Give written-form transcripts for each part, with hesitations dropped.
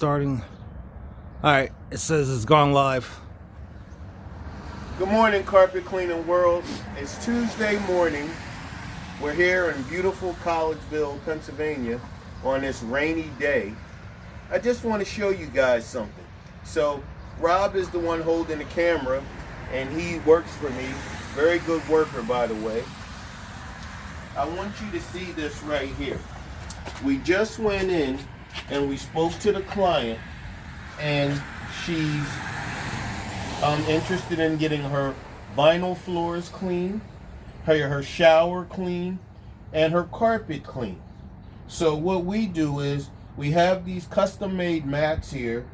starting. Alright, it says it's gone live. Good morning, carpet cleaning world. It's Tuesday morning. We're here in beautiful Collegeville, Pennsylvania on this rainy day. I just want to show you guys something. So Rob is the one holding the camera and he works for me. Very good worker, by the way. I want you to see this right here. We just went in and we spoke to the client, and she's interested in getting her vinyl floors clean, her shower clean, and her carpet clean. So what we do is we have these custom-made mats here,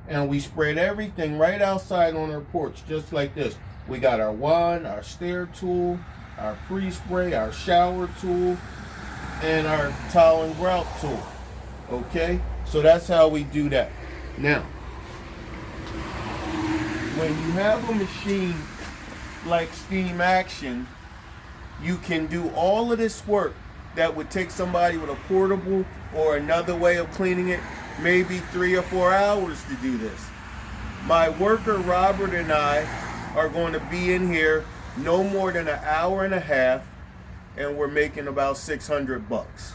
and we spread everything right outside on her porch, just like this. We got our wand, our stair tool, our pre-spray, our shower tool, and our towel and grout tool. Okay, so that's how we do that. Now, when you have a machine like Steamaction, you can do all of this work that would take somebody with a portable or another way of cleaning it maybe 3 or 4 hours to do this. My worker Robert and I are going to be in here no more than an hour and a half, and we're making about 600 bucks.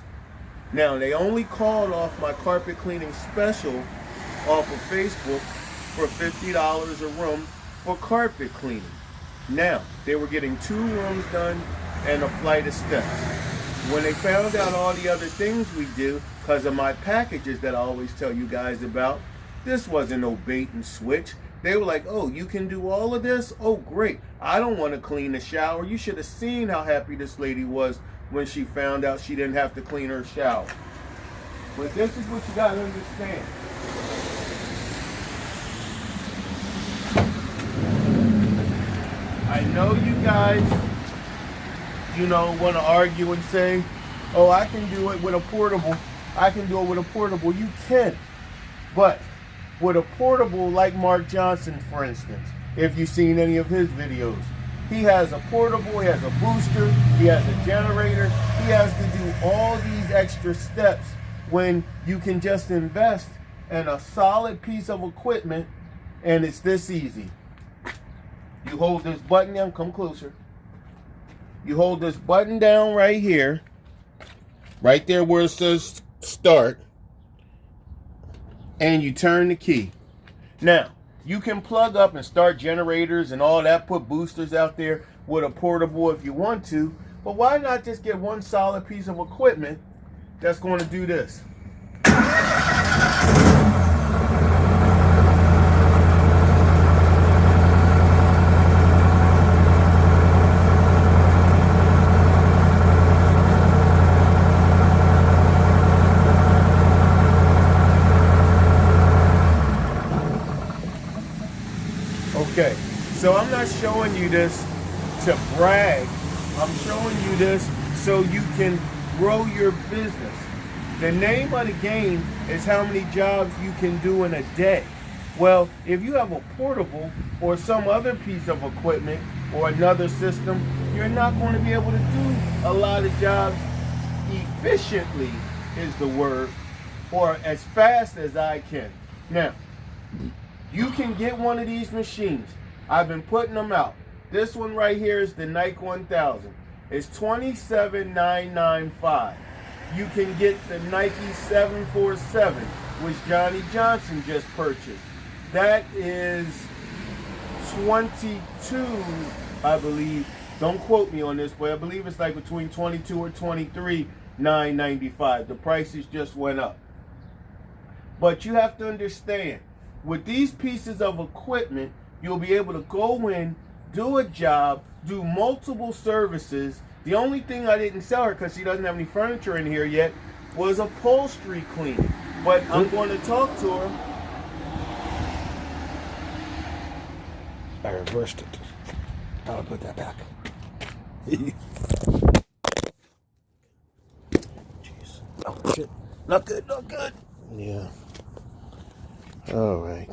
Now, they only called off my carpet cleaning special off of Facebook for $50 a room for carpet cleaning. Now, they were getting 2 rooms done and a flight of steps. When they found out all the other things we do, because of my packages that I always tell you guys about, this wasn't no bait and switch. They were like, oh, you can do all of this? Oh, great. I don't want to clean the shower. You should have seen how happy this lady was when she found out she didn't have to clean her shower. But this is what you got to understand. I know you guys, want to argue and say, oh, I can do it with a portable. I can do it with a portable. You can. But with a portable like Mark Johnson, for instance, if you've seen any of his videos, he has a portable, he has a booster, he has a generator, he has to do all these extra steps when you can just invest in a solid piece of equipment and it's this easy. You hold this button down, come closer. You hold this button down right here, right there where it says start, and you turn the key. Now, you can plug up and start generators and all that, put boosters out there with a portable if you want to, but why not just get one solid piece of equipment that's going to do this? Okay, so I'm not showing you this to brag. I'm showing you this so you can grow your business. The name of the game is how many jobs you can do in a day. Well, if you have a portable or some other piece of equipment or another system, you're not going to be able to do a lot of jobs efficiently, is the word, or as fast as I can. Now, you can get one of these machines. I've been putting them out. This one right here is the Nike 1000. It's $27,995. You can get the Nike 747, which Johnny Johnson just purchased. That is 22, I believe. Don't quote me on this, but I believe it's like between 22 or 23, $995. The prices just went up. But you have to understand, with these pieces of equipment, you'll be able to go in, do a job, do multiple services. The only thing I didn't sell her, because she doesn't have any furniture in here yet, was upholstery cleaning. But I'm going to talk to her. I reversed it. I'll put that back. Jeez. Oh, shit. Not good, not good. Yeah. All right.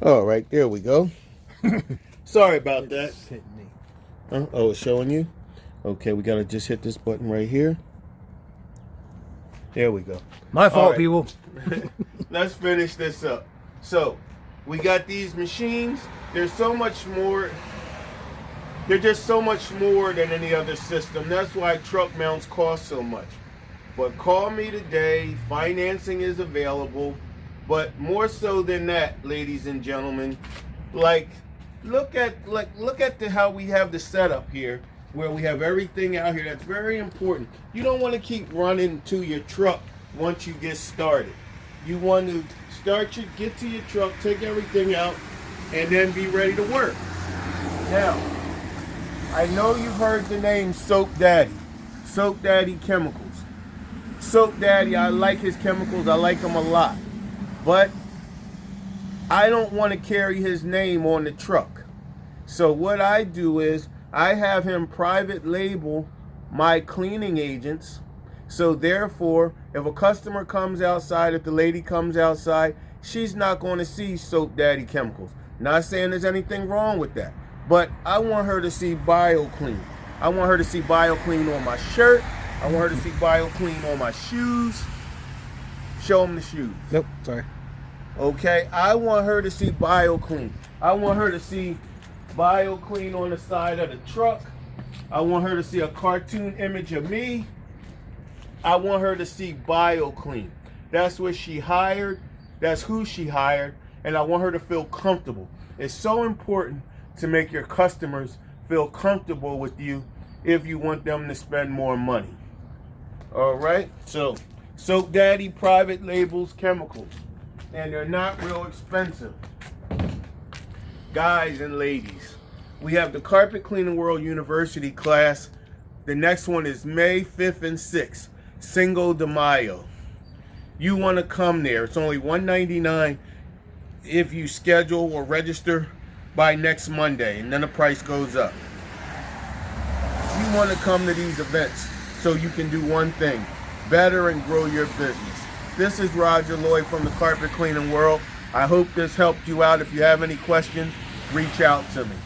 All right, there we go. Sorry about that. Oh, it's showing you? Okay, we got to just hit this button right here. There we go. My fault, right. people. Let's finish this up. So, we got these machines. There's so much more. They're just so much more than any other system. That's why truck mounts cost so much. But call me today. Financing is available. But more so than that, ladies and gentlemen, look at how we have the setup here, where we have everything out here. That's very important. You don't want to keep running to your truck once you get started. You want to get to your truck, take everything out, and then be ready to work. Now, I know you've heard the name Soap Daddy. Soap Daddy Chemicals. Soap Daddy, I like his chemicals. I like them a lot. But I don't want to carry his name on the truck. So what I do is I have him private label my cleaning agents. So therefore, if a customer comes outside, if the lady comes outside, she's not going to see Soap Daddy Chemicals. Not saying there's anything wrong with that. But I want her to see BioClean. I want her to see BioClean on my shirt. I want her to see BioClean on my shoes. Show them the shoes. Nope, sorry. Okay, I want her to see BioClean. I want her to see BioClean on the side of the truck. I want her to see a cartoon image of me. I want her to see BioClean. That's what she hired. That's who she hired. And I want her to feel comfortable. It's so important to make your customers feel comfortable with you if you want them to spend more money. All right, so Soap Daddy private labels chemicals, and they're not real expensive. Guys and ladies, we have the Carpet Cleaning World University class. The next one is May 5th and 6th, Cinco de Mayo. You want to come there. It's only $199 if you schedule or register by next Monday, and then the price goes up. You want to come to these events so you can do one thing, better and grow your business. This is Roger Lloyd from the Carpet Cleaning World. I hope this helped you out. If you have any questions, reach out to me.